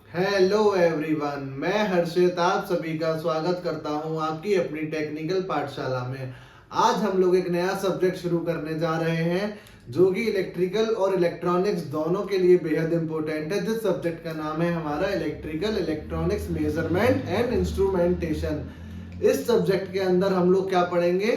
Hello everyone, मैं हर्षित आप सभी का स्वागत करता हूं आपकी अपनी टेक्निकल पाठशाला में। आज हम लोग एक नया सब्जेक्ट शुरू करने जा रहे हैं जो कि इलेक्ट्रिकल और इलेक्ट्रॉनिक्स दोनों के लिए बेहद इंपॉर्टेंट है। जिस सब्जेक्ट का नाम है हमारा electrical electronics measurement and instrumentation. इस सब्जेक्ट के अंदर हम लोग क्या पढ़ेंगे,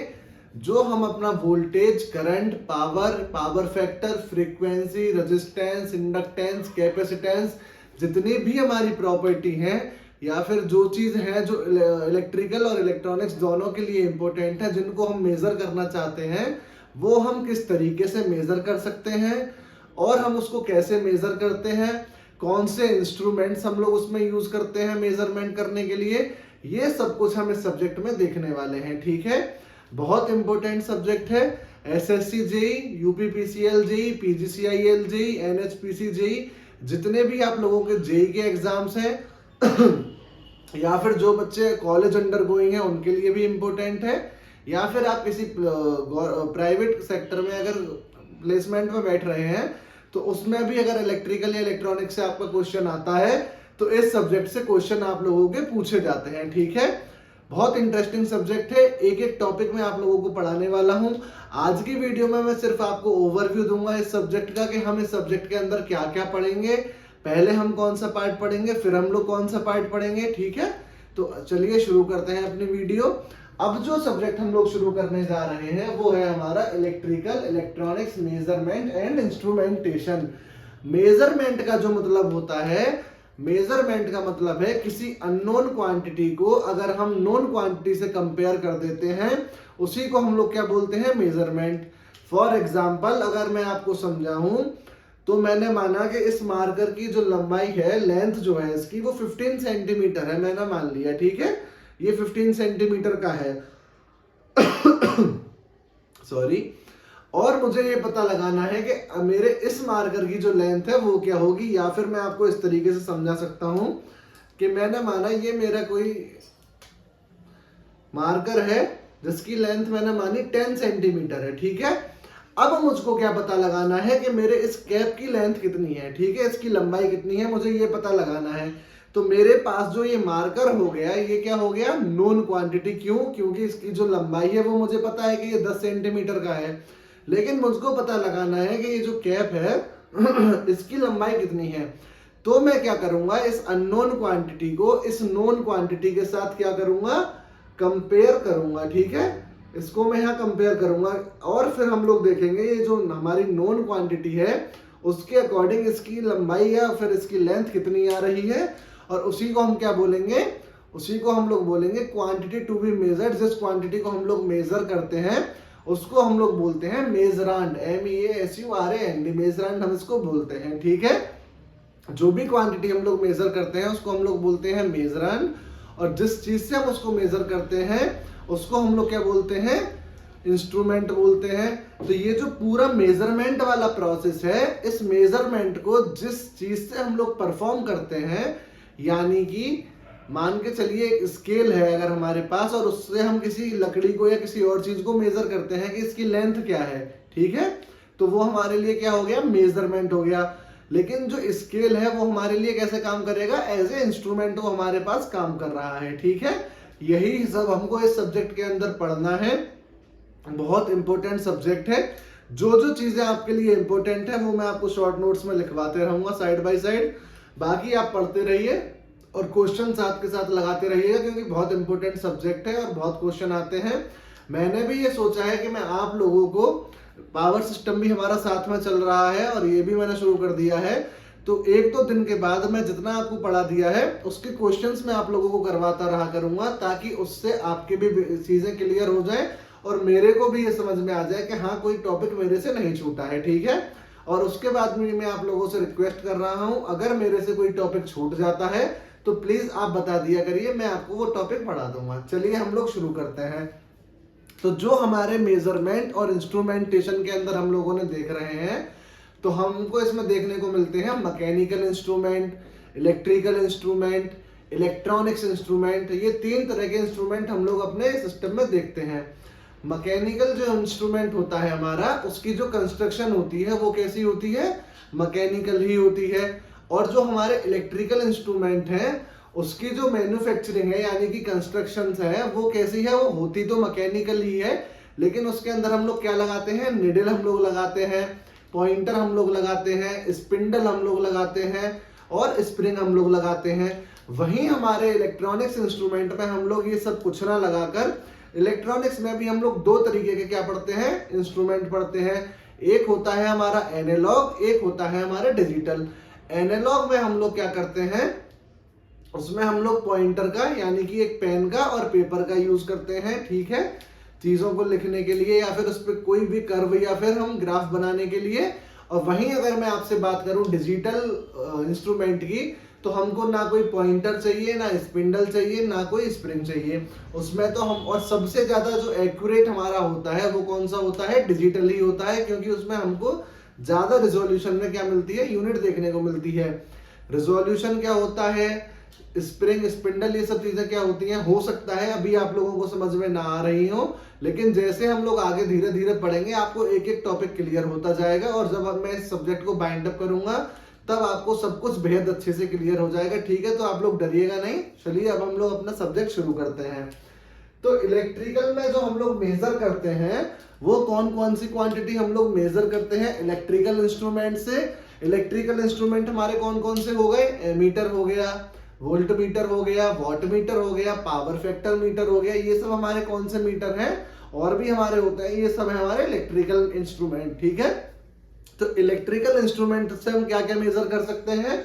जो हम अपना voltage, current, power factor, frequency, resistance, inductance, capacitance, जितनी भी हमारी प्रॉपर्टी है या फिर जो चीज है जो इलेक्ट्रिकल और इलेक्ट्रॉनिक्स दोनों के लिए इंपॉर्टेंट है, जिनको हम मेजर करना चाहते हैं, वो हम किस तरीके से मेजर कर सकते हैं और हम उसको कैसे मेजर करते हैं, कौन से इंस्ट्रूमेंट्स हम लोग उसमें यूज करते हैं मेजरमेंट करने के लिए, ये सब कुछ हम इस सब्जेक्ट में देखने वाले हैं। ठीक है, बहुत इंपॉर्टेंट सब्जेक्ट है। SSC JE, UPPCL JE, PGCIL JE, NHPC JE, जितने भी आप लोगों के जेई के एग्जाम्स हैं या फिर जो बच्चे कॉलेज अंडर गोइंग है उनके लिए भी इम्पोर्टेंट है, या फिर आप किसी प्राइवेट सेक्टर में अगर प्लेसमेंट में बैठ रहे हैं तो उसमें भी अगर इलेक्ट्रिकल या इलेक्ट्रॉनिक्स से आपका क्वेश्चन आता है तो इस सब्जेक्ट से क्वेश्चन आप लोगों के पूछे जाते हैं। ठीक है, बहुत इंटरेस्टिंग सब्जेक्ट है। एक एक टॉपिक में आप लोगों को पढ़ाने वाला हूं। आज की वीडियो में मैं सिर्फ आपको ओवरव्यू दूंगा इस सब्जेक्ट का कि हम इस सब्जेक्ट के अंदर क्या क्या पढ़ेंगे। पहले हम कौन सा पार्ट पढ़ेंगे, फिर हम लोग कौन सा पार्ट पढ़ेंगे। ठीक है, तो चलिए शुरू करते हैं अपनी वीडियो। अब जो सब्जेक्ट हम लोग शुरू करने जा रहे हैं वो है हमारा electrical electronics measurement and instrumentation. Measurement का जो मतलब होता है, मेजरमेंट का मतलब है किसी अननोन क्वांटिटी को अगर हम नोन क्वांटिटी से कंपेयर कर देते हैं, उसी को हम लोग क्या बोलते हैं, मेजरमेंट। फॉर एग्जांपल अगर मैं आपको समझाऊं तो मैंने माना कि इस मार्कर की जो लंबाई है, लेंथ जो है इसकी, वो 15 सेंटीमीटर है, मैंने मान लिया। ठीक है, ये 15 सेंटीमीटर का है सॉरी। और मुझे ये पता लगाना है कि मेरे इस मार्कर की जो लेंथ है वो क्या होगी, या फिर मैं आपको इस तरीके से समझा सकता हूं कि मैंने माना ये मेरा कोई मार्कर है जिसकी लेंथ मैंने मानी 10 सेंटीमीटर है। ठीक है, अब मुझको क्या पता लगाना है कि मेरे इस कैप की लेंथ कितनी है। ठीक है, इसकी लंबाई कितनी है, मुझे ये पता लगाना है। तो मेरे पास जो ये मार्कर हो गया, ये क्या हो गया, नोन क्वांटिटी। क्यों? क्योंकि इसकी जो लंबाई है वो मुझे पता है कि ये 10 सेंटीमीटर का है, लेकिन मुझको पता लगाना है कि ये जो कैप है इसकी लंबाई कितनी है। तो मैं क्या करूंगा, इस अननोन क्वांटिटी को इस नोन क्वांटिटी के साथ क्या करूंगा, कंपेयर करूंगा। ठीक है, इसको मैं यहाँ कंपेयर करूंगा और फिर हम लोग देखेंगे ये जो हमारी नोन क्वांटिटी है उसके अकॉर्डिंग इसकी लंबाई या फिर इसकी लेंथ कितनी आ रही है, और उसी को हम क्या बोलेंगे, उसी को हम लोग बोलेंगे क्वांटिटी टू बी मेजर्ड। जिस क्वांटिटी को हम लोग मेजर करते हैं उसको हम लोग बोलते हैं मेजरांड, MEASURAND, मेजरांड हम इसको बोलते हैं। ठीक है, जो भी क्वांटिटी हम लोग मेजर करते हैं उसको हम लोग बोलते हैं मेजरांड, और जिस चीज से हम उसको मेजर करते हैं उसको हम लोग क्या बोलते हैं, इंस्ट्रूमेंट बोलते हैं। तो ये जो पूरा मेजरमेंट वाला प्रोसेस है, इस मेजरमेंट को जिस चीज से हम लोग परफॉर्म करते हैं, यानी कि मान के चलिए एक स्केल है अगर हमारे पास, और उससे हम किसी लकड़ी को या किसी और चीज को मेजर करते हैं कि इसकी लेंथ क्या है। ठीक है, तो वो हमारे लिए क्या हो गया, मेजरमेंट हो गया। लेकिन जो स्केल है वो हमारे लिए कैसे काम करेगा, एज ए इंस्ट्रूमेंट वो हमारे पास काम कर रहा है। ठीक है, यही सब हमको इस सब्जेक्ट के अंदर पढ़ना है। बहुत इंपॉर्टेंट सब्जेक्ट है। जो जो चीजें आपके लिए इंपॉर्टेंट है वो मैं आपको शॉर्ट नोट्स में लिखवाते रहूंगा साइड बाय साइड। बाकी आप पढ़ते रहिए और क्वेश्चन साथ के साथ लगाते रहिएगा, क्योंकि बहुत इंपॉर्टेंट सब्जेक्ट है और बहुत क्वेश्चन आते हैं। मैंने भी ये सोचा है कि मैं आप लोगों को, पावर सिस्टम भी हमारा साथ में चल रहा है और ये भी मैंने शुरू कर दिया है, तो एक दो दिन के बाद मैं जितना आपको पढ़ा दिया है उसके क्वेश्चंस मैं आप लोगों को करवाता रहा करूंगा, ताकि उससे आपके भी चीजें क्लियर हो जाए और मेरे को भी ये समझ में आ जाए कि हाँ कोई टॉपिक मेरे से नहीं छूटा है। ठीक है, और उसके बाद में मैं आप लोगों से रिक्वेस्ट कर रहा हूं, अगर मेरे से कोई टॉपिक छूट जाता है तो प्लीज आप बता दिया करिए, मैं आपको वो टॉपिक पढ़ा दूंगा। चलिए हम लोग शुरू करते हैं। तो जो हमारे मेजरमेंट और इंस्ट्रूमेंटेशन के अंदर हम लोगों ने देख रहे हैं, तो हमको इसमें देखने को मिलते हैं mechanical instrument, electrical instrument, electronics instrument. ये तीन तरह के इंस्ट्रूमेंट हम लोग अपने सिस्टम में देखते हैं। मैकेनिकल जो इंस्ट्रूमेंट होता है हमारा, उसकी जो कंस्ट्रक्शन होती है वो कैसी होती है, मैकेनिकल ही होती है। और जो हमारे इलेक्ट्रिकल इंस्ट्रूमेंट हैं उसकी जो मैन्युफैक्चरिंग है यानी कि कंस्ट्रक्शन है वो कैसी है, वो होती तो मैकेनिकल ही है, लेकिन उसके अंदर हम लोग क्या लगाते हैं, निडल हम लोग लगाते हैं, पॉइंटर हम लोग लगाते हैं, स्पिंडल हम लोग लगाते हैं और स्प्रिंग हम लोग लगाते हैं। वहीं हमारे इलेक्ट्रॉनिक्स इंस्ट्रूमेंट में हम लोग ये सब कुछ ना लगाकर इलेक्ट्रॉनिक्स में भी हम लोग दो तरीके के क्या पढ़ते हैं, इंस्ट्रूमेंट पढ़ते हैं। एक होता है हमारा एनालॉग, एक होता है हमारा डिजिटल। एनालॉग में हम लोग क्या करते हैं, उसमें हम लोग पॉइंटर का यानी कि एक पेन का और पेपर का यूज करते हैं, ठीक है, चीजों को लिखने के लिए या फिर उस पर कोई भी कर्व या फिर हम ग्राफ बनाने के लिए। और वहीं अगर मैं आपसे बात करूं डिजिटल इंस्ट्रूमेंट की, तो हमको ना कोई पॉइंटर चाहिए, ना स्पिंडल चाहिए, ना कोई स्प्रिंग चाहिए उसमें। तो हम और सबसे ज्यादा जो एक्यूरेट हमारा होता है वो कौन सा होता है, डिजिटल ही होता है, क्योंकि उसमें हमको ज्यादा रिजोल्यूशन में क्या मिलती है, यूनिट देखने को मिलती है। रिजोल्यूशन क्या होता है, स्प्रिंग स्पिंडल ये सब चीजें क्या होती हैं, हो सकता है अभी आप लोगों को समझ में ना आ रही हो, लेकिन जैसे हम लोग आगे धीरे धीरे पढ़ेंगे आपको एक एक टॉपिक क्लियर होता जाएगा। और जब अब मैं इस सब्जेक्ट को बाइंड अप करूंगा तब आपको सब कुछ बेहद अच्छे से क्लियर हो जाएगा, ठीक है। तो आप लोग डरिएगा नहीं। चलिए अब हम लोग अपना सब्जेक्ट शुरू करते हैं। तो इलेक्ट्रिकल में जो हम लोग मेजर करते हैं वो कौन कौन सी क्वांटिटी हम लोग मेजर करते हैं इलेक्ट्रिकल इंस्ट्रूमेंट से। इलेक्ट्रिकल इंस्ट्रूमेंट हमारे कौन कौन से हो गए, एमीटर हो गया, वोल्ट मीटर हो गया, वॉट मीटर हो गया, पावर फैक्टर मीटर हो गया, ये सब हमारे कौन से मीटर हैं, और भी हमारे होते हैं, ये सब है हमारे इलेक्ट्रिकल इंस्ट्रूमेंट, ठीक है। तो इलेक्ट्रिकल इंस्ट्रूमेंट से हम क्या क्या मेजर कर सकते हैं,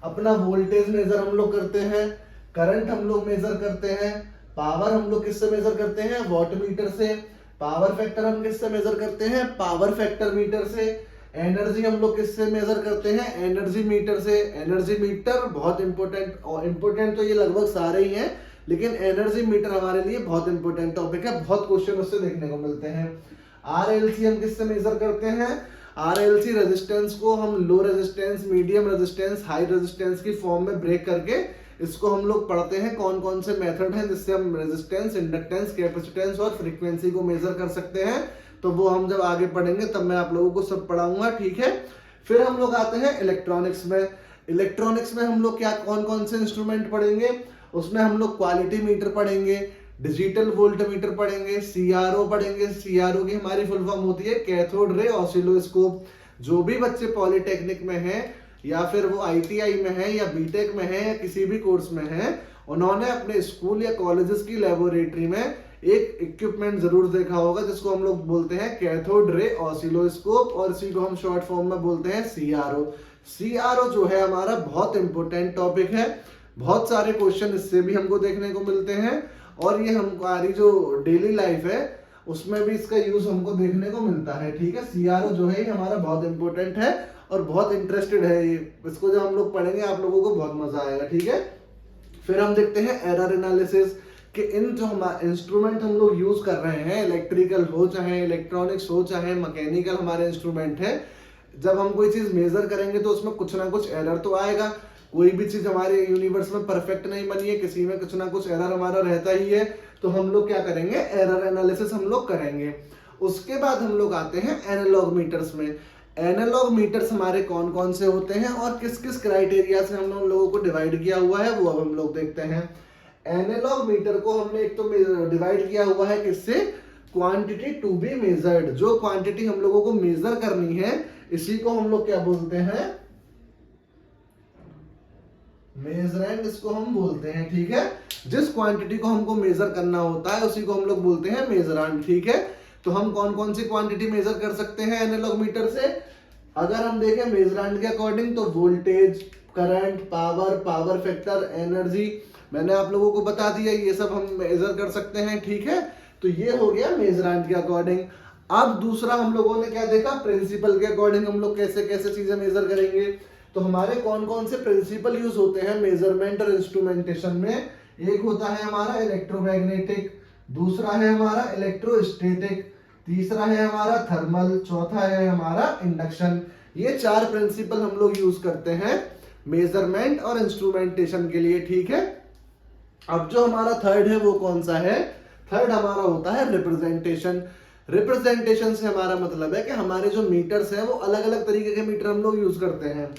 अपना वोल्टेज मेजर हम लोग करते हैं, करंट हम लोग मेजर करते हैं, पावर हम लोग किससे मेजर करते हैं, वॉट मीटर से, पावर फैक्टर हम किससे मेजर करते हैं, पावर फैक्टर मीटर से, एनर्जी हम लोग किससे मेजर करते हैं, एनर्जी मीटर से। एनर्जी मीटर बहुत इंपॉर्टेंट, और इंपॉर्टेंट तो ये लगभग सारे ही हैं, लेकिन एनर्जी मीटर हमारे लिए बहुत इंपॉर्टेंट टॉपिक है, बहुत क्वेश्चन उससे देखने को मिलते हैं। आरएलसी हम किससे मेजर करते हैं, आरएलसी रेजिस्टेंस को हम low resistance, medium resistance, high resistance की फॉर्म में ब्रेक करके इसको हम लोग पढ़ते हैं कौन कौन से मेथड हैं जिससे हम रेजिस्टेंस, इंडक्टेंस, कैपेसिटेंस और फ्रीक्वेंसी को मेजर कर सकते हैं। तो वो हम जब आगे पढ़ेंगे तब मैं आप लोगों को सब पढ़ाऊंगा, ठीक है। फिर हम लोग आते हैं इलेक्ट्रॉनिक्स में। इलेक्ट्रॉनिक्स में हम लोग क्या कौन कौन से इंस्ट्रूमेंट पढ़ेंगे, उसमें हम लोग क्वालिटी मीटर पढ़ेंगे, डिजिटल वोल्ट मीटर पढ़ेंगे, सीआरओ पढ़ेंगे। सीआरओ की हमारी फुल फॉर्म होती है कैथोड रे ऑसिलोस्कोप। जो भी बच्चे पॉलिटेक्निक में हैं या फिर वो आईटीआई में है या बीटेक में है या किसी भी कोर्स में है, उन्होंने अपने स्कूल या कॉलेजेस की लेबोरेटरी में एक इक्विपमेंट जरूर देखा होगा जिसको हम लोग बोलते हैं कैथोड रे ऑसिलोस्कोप, और इसी को हम शॉर्ट फॉर्म में बोलते हैं सीआरओ। सीआरओ जो है हमारा बहुत इंपॉर्टेंट टॉपिक है, बहुत सारे क्वेश्चन इससे भी हमको देखने को मिलते हैं, और ये हमारी जो डेली लाइफ है उसमें भी इसका यूज हमको देखने को मिलता है, ठीक है। सीआरओ जो है हमारा बहुत इंपॉर्टेंट है और बहुत इंटरेस्टेड है ये, इसको जब हम लोग पढ़ेंगे आप लोगों को बहुत मजा आएगा, ठीक है। फिर हम देखते हैं एरर एनालिसिस, कि इन जो हमारे इंस्ट्रूमेंट हम लोग यूज कर रहे हैं, इलेक्ट्रिकल हो चाहे इलेक्ट्रॉनिक्स हो चाहे मैकेनिकल हमारे इंस्ट्रूमेंट है, जब हम कोई चीज मेजर करेंगे तो उसमें कुछ ना कुछ एरर तो आएगा। कोई भी चीज हमारे यूनिवर्स में परफेक्ट नहीं बनी है, किसी में कुछ ना कुछ एरर हमारा रहता ही है। तो हम लोग क्या करेंगे, एरर एनालिसिस हम लोग करेंगे। उसके बाद हम लोग आते हैं एनालॉग मीटर्स में। एनालॉग मीटर्स हमारे कौन कौन से होते हैं और किस किस क्राइटेरिया से हम लोगों को डिवाइड किया हुआ है वो अब हम लोग देखते हैं। एनालॉग मीटर को हमने एक तो डिवाइड किया हुआ है किससे, क्वांटिटी टू बी मेजर्ड। जो क्वांटिटी हम लोगों को मेजर करनी है इसी को हम लोग क्या बोलते हैं, मेजरेंड इसको हम बोलते हैं, ठीक है। जिस क्वांटिटी को हमको मेजर करना होता है उसी को हम लोग बोलते हैं मेजरांड, ठीक है। तो हम कौन कौन सी क्वांटिटी मेजर कर सकते हैं एनालॉग मीटर से, अगर हम देखें मेजरांड के अकॉर्डिंग तो voltage, current, power, power factor, energy, मैंने आप लोगों को बता दिया ये सब हम मेजर कर सकते हैं, ठीक है। तो ये हो गया मेजरांड के अकॉर्डिंग। अब दूसरा हम लोगों ने क्या देखा, प्रिंसिपल के अकॉर्डिंग हम लोग कैसे कैसे चीजें मेजर करेंगे। तो हमारे कौन कौन से प्रिंसिपल यूज होते हैं मेजरमेंट और इंस्ट्रूमेंटेशन में, एक होता है हमारा इलेक्ट्रोमैग्नेटिक, दूसरा है हमारा इलेक्ट्रोस्टैटिक, तीसरा है हमारा थर्मल, चौथा है हमारा इंडक्शन। ये चार प्रिंसिपल हम लोग यूज करते हैं मेजरमेंट और इंस्ट्रूमेंटेशन के लिए, ठीक है। अब जो हमारा थर्ड है वो कौन सा है, थर्ड हमारा होता है रिप्रेजेंटेशन। रिप्रेजेंटेशन से हमारा मतलब है कि हमारे जो मीटर्स हैं वो अलग अलग तरीके के मीटर हम लोग यूज करते हैं।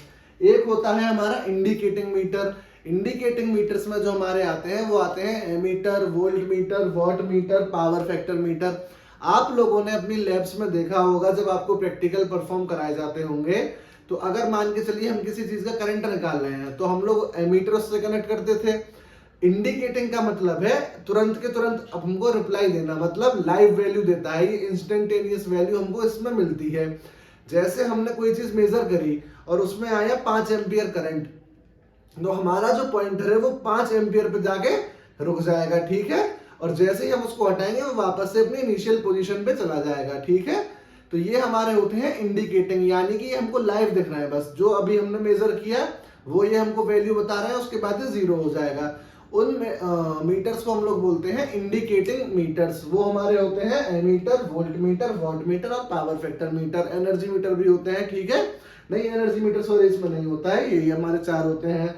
एक होता है हमारा इंडिकेटिंग मीटर। इंडिकेटिंग मीटर्स में जो हमारे आते हैं वो आते हैं ammeter, volt meter, watt meter, power factor meter. आप लोगों ने अपनी लैब्स में देखा होगा जब आपको प्रैक्टिकल परफॉर्म कराए जाते होंगे, तो अगर मान के चलिए हम किसी चीज का करंट निकाल रहे हैं तो हम लोग एमीटर से कनेक्ट करते थे। इंडिकेटिंग का मतलब है तुरंत के तुरंत अब हमको रिप्लाई देना, मतलब लाइव वैल्यू देता है, ये इंस्टेंटेनियस वैल्यू हमको इसमें मिलती है। जैसे हमने कोई चीज मेजर करी और उसमें आया 5 एम्पियर करंट, तो हमारा जो पॉइंटर है वो 5 एम्पियर पे जाके रुक जाएगा, ठीक है। और जैसे ही हम उसको हटाएंगे वो वापस से अपनी इनिशियल पोजीशन पे चला जाएगा, ठीक है। तो ये हमारे होते हैं इंडिकेटिंग, यानी कि ये हमको लाइव दिख रहा है, बस जो अभी हमने मेजर किया वो ये हमको वैल्यू बता रहा है, उसके बाद ये जीरो हो जाएगा। उन मीटर्स को हम लोग बोलते हैं इंडिकेटिंग मीटर्स। वो हमारे होते हैं ammeter, volt meter, watt meter और power factor meter. Energy meter भी होते हैं, ठीक है। नहीं, एनर्जी मीटर सॉरी इसमें नहीं होता है, ये हमारे 4 होते हैं।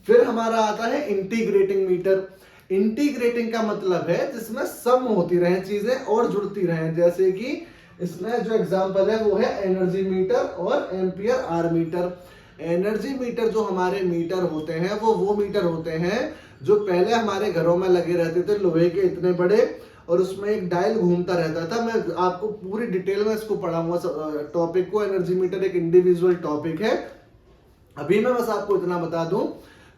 फिर हमारा आता है इंटीग्रेटिंग मीटर। इंटीग्रेटिंग का मतलब है जिसमें सम होती रहे चीजें और जुड़ती रहे, जैसे कि इसमें जो एग्जांपल है वो है एनर्जी मीटर और ampere hour meter. Energy meter जो हमारे मीटर होते हैं वो मीटर होते हैं जो पहले हमारे घरों में लगे रहते थे, लोहे के इतने बड़े, और उसमें एक डायल घूमता रहता था। मैं आपको पूरी डिटेल में इसको पढ़ाऊंगा टॉपिक को। एनर्जी मीटर एक इंडिविजुअल टॉपिक है। अभी मैं बस आपको इतना बता दूं,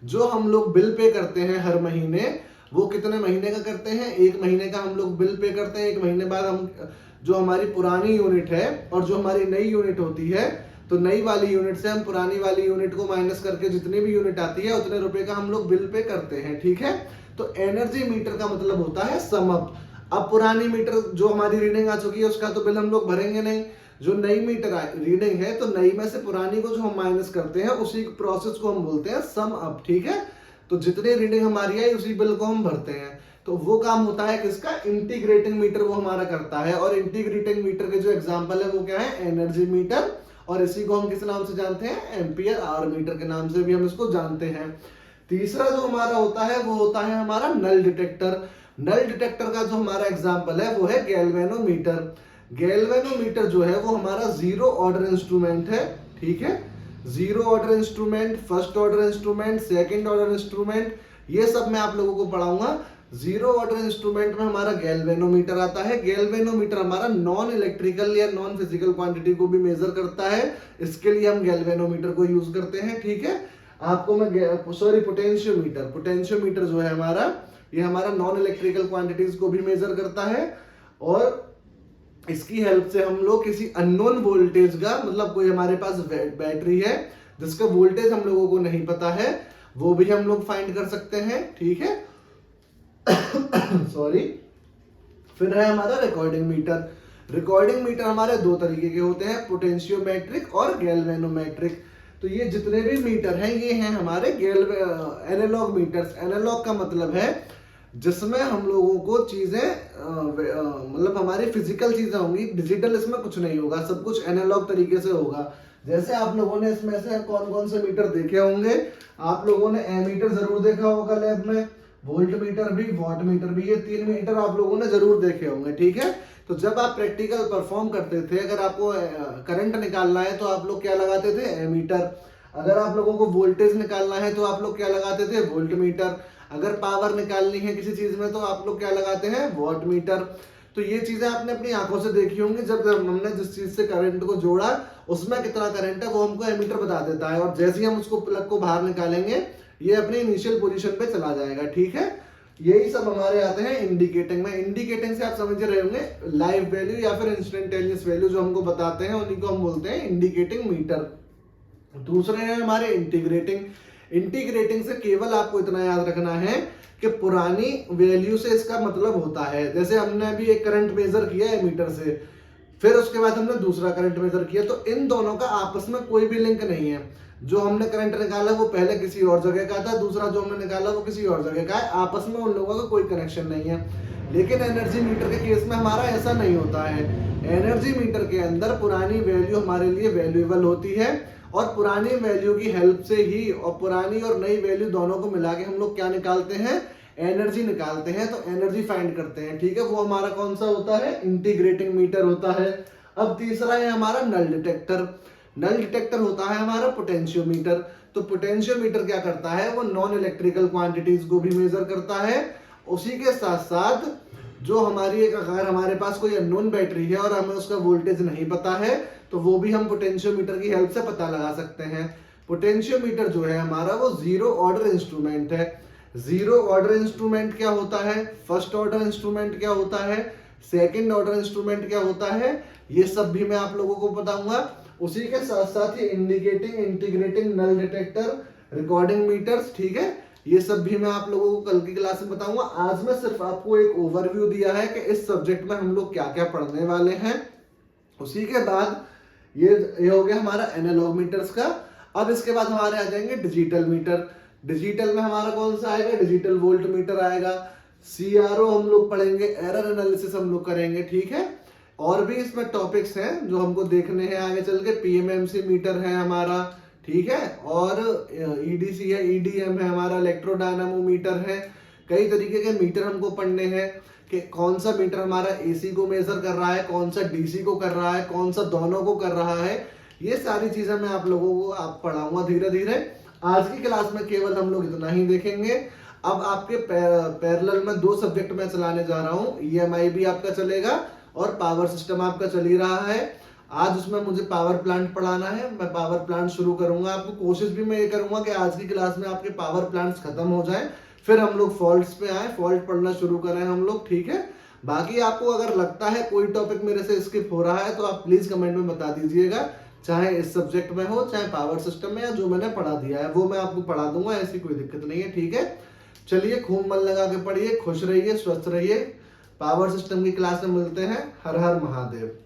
जो हम लोग बिल पे करते हैं हर महीने, वो कितने महीने का करते हैं? 1 महीने का हम लोग बिल पे करते हैं। 1 महीने बाद हम जो हमारी पुरानी यूनिट है और जो हमारी नई यूनिट होती है, तो नई वाली यूनिट से हम पुरानी वाली यूनिट को माइनस करके जितनी भी यूनिट आती है उतने रुपए का हम लोग बिल पे करते हैं, ठीक है। तो एनर्जी मीटर का मतलब होता है सम अप। अब पुरानी मीटर जो हमारी रीडिंग आ चुकी है उसका तो बिल हम लोग भरेंगे नहीं, जो नई मीटर रीडिंग है तो नई में से पुरानी को जो हम माइनस करते हैं उसी प्रोसेस को हम बोलते हैं सम अप, ठीक है। तो जितनी रीडिंग हमारी आई उसी बिल को हम भरते हैं। तो वो काम होता है किसका? इंटीग्रेटिंग मीटर वो हमारा करता है। और इंटीग्रेटिंग मीटर के जो एग्जांपल है वो क्या है? एनर्जी मीटर, और इसी को हम किस नाम से जानते हैं? एम्पियर आवर मीटर के नाम से भी हम इसको जानते हैं। तीसरा जो हमारा होता है वो होता है हमारा नल डिटेक्टर। नल डिटेक्टर का जो हमारा एग्जांपल है वो है गैल्वेनोमीटर। गैल्वेनोमीटर जो है वो हमारा जीरो ऑर्डर इंस्ट्रूमेंट है, ठीक है। Zero order instrument, first order instrument, second order instrument, ये सब मैं आप लोगों को पढ़ाऊंगा। जीरो ऑर्डर इंस्ट्रूमेंट में हमारा गैल्वेनोमीटर आता है। गैल्वेनोमीटर हमारा नॉन इलेक्ट्रिकल या नॉन फिजिकल क्वांटिटी को भी मेजर करता है, इसके लिए हम गैल्वेनोमीटर को यूज करते हैं, ठीक है। आपको मैं सॉरी पोटेंशियोमीटर, पोटेंशियोमीटर जो है हमारा, ये हमारा नॉन इलेक्ट्रिकल क्वांटिटीज को भी मेजर करता है, और इसकी हेल्प से हम लोग किसी अननोन वोल्टेज का, मतलब कोई हमारे पास बैटरी है जिसका वोल्टेज हम लोगों को नहीं पता है, वो भी हम लोग फाइंड कर सकते हैं, ठीक है। सॉरी। फिर है हमारा रिकॉर्डिंग मीटर। रिकॉर्डिंग मीटर हमारे 2 तरीके के होते हैं, पोटेंशियोमेट्रिक और गैल्वेनोमेट्रिक। तो ये जितने भी मीटर हैं ये हैं हमारे एनालॉग मीटर्स। एनालॉग का मतलब है जिसमें हम लोगों को चीजें मतलब हमारी फिजिकल चीजें होंगी, डिजिटल इसमें कुछ नहीं होगा, सब कुछ एनालॉग तरीके से होगा। जैसे आप लोगों ने इसमें से कौन कौन से मीटर देखे होंगे? आप लोगों ने एमीटर जरूर देखा होगा लैब में, वोल्ट मीटर भी, वॉट मीटर भी, ये 3 मीटर आप लोगों ने जरूर देखे होंगे, ठीक है। तो जब आप प्रैक्टिकल परफॉर्म करते थे, अगर आपको करंट निकालना है तो आप लोग क्या लगाते थे? एमीटर। अगर आप लोगों को वोल्टेज निकालना है तो आप लोग क्या लगाते थे? Volt meter. अगर पावर निकालनी है किसी चीज में तो आप लोग क्या लगाते हैं? Watt meter. तो ये चीजें आपने अपनी आंखों से देखी होंगी। जब हमने जिस चीज से करंट को जोड़ा उसमें कितना करंट है वो हमको एमीटर बता देता है, और जैसे ही हम उसको प्लग को बाहर निकालेंगे ये अपनी इनिशियल पोजीशन पे चला जाएगा, ठीक है। यही सब हमारे आते हैं इंडिकेटिंग में। इंडिकेटिंग से आप समझ रहे होंगे लाइव वैल्यू या फिर इंस्टेंटेनियस वैल्यू जो हमको बताते हैं उन्हीं को हम बोलते हैं इंडिकेटिंग मीटर। दूसरे हैं हमारे इंटीग्रेटिंग। इंटीग्रेटिंग से केवल आपको इतना याद रखना है कि पुरानी वैल्यू से इसका मतलब होता है, जैसे हमने अभी एक करंट मेजर किया है मीटर से, फिर उसके बाद हमने दूसरा करंट मेजर किया, तो इन दोनों का आपस में कोई भी लिंक नहीं है। जो हमने करंट निकाला वो पहले किसी और जगह का था, दूसरा जो हमने निकाला वो किसी और जगह का है, आपस में उन लोगों का कोई कनेक्शन नहीं है। लेकिन एनर्जी मीटर के केस में हमारा ऐसा नहीं होता है। एनर्जी मीटर के अंदर पुरानी वैल्यू हमारे लिए वैल्यूएबल होती है, और पुरानी वैल्यू की हेल्प से ही, और पुरानी और नई वैल्यू दोनों को मिला के हम लोग क्या निकालते हैं? एनर्जी निकालते हैं। तो एनर्जी फाइंड करते हैं, ठीक है। वो हमारा कौन सा होता है? इंटीग्रेटिंग मीटर होता है। अब तीसरा है हमारा नल डिटेक्टर। नल डिटेक्टर होता है हमारा पोटेंशियोमीटर। तो पोटेंशियोमीटर क्या करता है, वो नॉन इलेक्ट्रिकल क्वांटिटीज को भी मेजर करता है। उसी के साथ साथ जो हमारी एक, अगर हमारे पास कोई अननोन बैटरी है और हमें उसका वोल्टेज नहीं पता है, तो वो भी हम पोटेंशियोमीटर की हेल्प से पता लगा सकते हैं। पोटेंशियोमीटर जो है हमारा वो जीरो ऑर्डर इंस्ट्रूमेंट है। जीरो ऑर्डर इंस्ट्रूमेंट क्या होता है, फर्स्ट ऑर्डर इंस्ट्रूमेंट क्या होता है, सेकंड ऑर्डर इंस्ट्रूमेंट क्या होता है, ये सब भी मैं आप लोगों को बताऊंगा। उसी के साथ साथ ये इंडिकेटिंग, इंटीग्रेटिंग, नल डिटेक्टर, रिकॉर्डिंग मीटर्स, ठीक है, ये सब भी मैं आप लोगों को कल की क्लास में बताऊंगा। आज मैं सिर्फ आपको एक ओवरव्यू दिया है कि इस सब्जेक्ट में हम लोग क्या क्या पढ़ने वाले हैं। उसी के बाद ये हो गया हमारा एनालॉग मीटर्स का। अब इसके बाद हमारे आ जाएंगे डिजिटल मीटर। डिजिटल में हमारा कौन सा आएगा, डिजिटल वोल्ट मीटर आएगा। सीआरओ हम लोग पढ़ेंगे, एरर एनालिसिस हम लोग करेंगे, ठीक है। और भी इसमें टॉपिक्स हैं जो हमको देखने हैं आगे चल के। पीएमएमसी मीटर है हमारा, ठीक है, और ईडीसी है, ईडीएम है हमारा, इलेक्ट्रोडायनामोमीटर है। कई तरीके के मीटर हमको पढ़ने हैं कि कौन सा मीटर हमारा एसी को मेजर कर रहा है, कौन सा डीसी को कर रहा है, कौन सा दोनों को कर रहा है। ये सारी चीजें मैं आप लोगों को आप पढ़ाऊंगा धीरे धीरे। आज की क्लास में केवल हम लोग इतना ही देखेंगे। अब आपके पैरेलल में 2 सब्जेक्ट मैं चलाने जा रहा हूँ। ईएमआई भी आपका चलेगा और पावर सिस्टम आपका चल ही रहा है। आज उसमें मुझे पावर प्लांट पढ़ाना है, मैं पावर प्लांट शुरू करूंगा। आपको कोशिश भी मैं ये करूंगा कि आज की क्लास में आपके पावर प्लांट्स खत्म हो जाए, फिर हम लोग फॉल्ट्स पे आए, फॉल्ट पढ़ना शुरू करें हम लोग, ठीक है। बाकी आपको अगर लगता है कोई टॉपिक मेरे से स्किप हो रहा है तो आप प्लीज कमेंट में बता दीजिएगा, चाहे इस सब्जेक्ट में हो, चाहे पावर सिस्टम में, या जो मैंने पढ़ा दिया है वो मैं आपको पढ़ा दूंगा, ऐसी कोई दिक्कत नहीं है, ठीक है। चलिए, खूब मन लगा के पढ़िए, खुश रहिए, स्वस्थ रहिए। पावर सिस्टम की क्लास में मिलते हैं। हर हर महादेव।